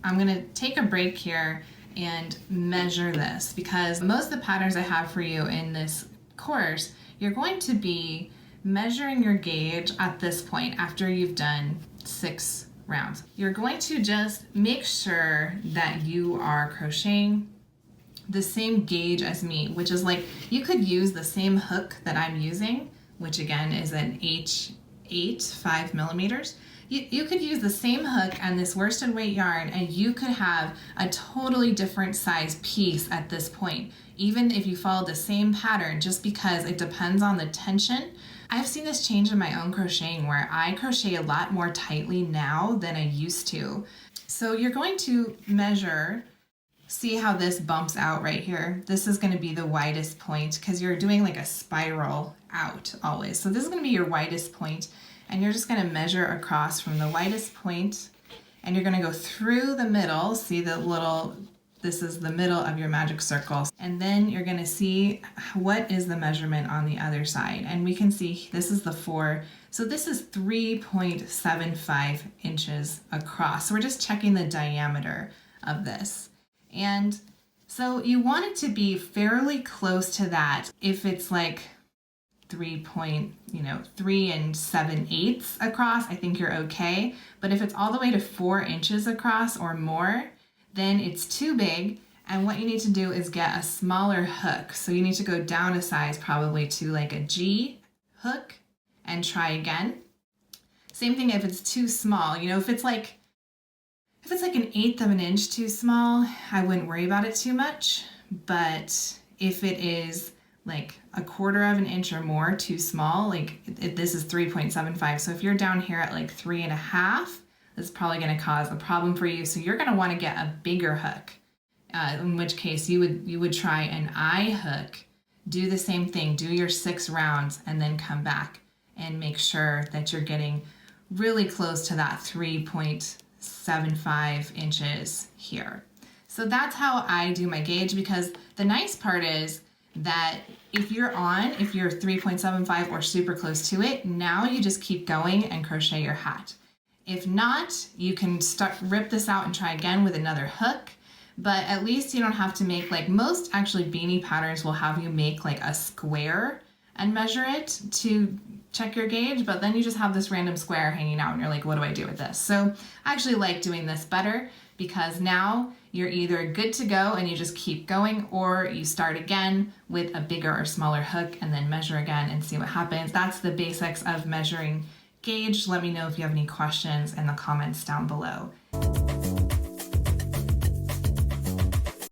I'm gonna take a break here and measure this, because most of the patterns I have for you in this course, you're going to be measuring your gauge at this point after you've done 6 rounds. You're going to just make sure that you are crocheting the same gauge as me, which is like, you could use the same hook that I'm using, which again is an H8 5 millimeters. You could use the same hook and this worsted weight yarn, and you could have a totally different size piece at this point, even if you follow the same pattern, just because it depends on the tension. I've seen this change in my own crocheting where I crochet a lot more tightly now than I used to. So you're going to measure, see how this bumps out right here. This is going to be the widest point because you're doing like a spiral out always. So this is going to be your widest point, and you're just going to measure across from the widest point, and you're going to go through the middle. See the little, this is the middle of your magic circle. And then you're going to see what is the measurement on the other side. And we can see this is the 4. So this is 3.75 inches across. So we're just checking the diameter of this. And so you want it to be fairly close to that. If it's like 3 7/8 across, I think you're okay. But if it's all the way to 4 inches across or more, then it's too big. And what you need to do is get a smaller hook. So you need to go down a size, probably to like a G hook, and try again. Same thing if it's too small. You know, if it's like an 1/8 of an inch too small, I wouldn't worry about it too much. But if it is like 1/4 of an inch or more too small, like this is 3.75. So if you're down here at like 3.5, it's probably going to cause a problem for you. So you're going to want to get a bigger hook, in which case you would try an I hook, do the same thing, do your 6 rounds, and then come back and make sure that you're getting really close to that 3.75 inches here. So that's how I do my gauge, because the nice part is that if you're 3.75 or super close to it, now you just keep going and crochet your hat. If not, you can rip this out and try again with another hook, but at least you don't have to make, like most actually beanie patterns will have you make like a square and measure it to check your gauge, but then you just have this random square hanging out and you're like, what do I do with this? So I actually like doing this better, because now you're either good to go and you just keep going, or you start again with a bigger or smaller hook and then measure again and see what happens. That's the basics of measuring gauge. Let me know if you have any questions in the comments down below.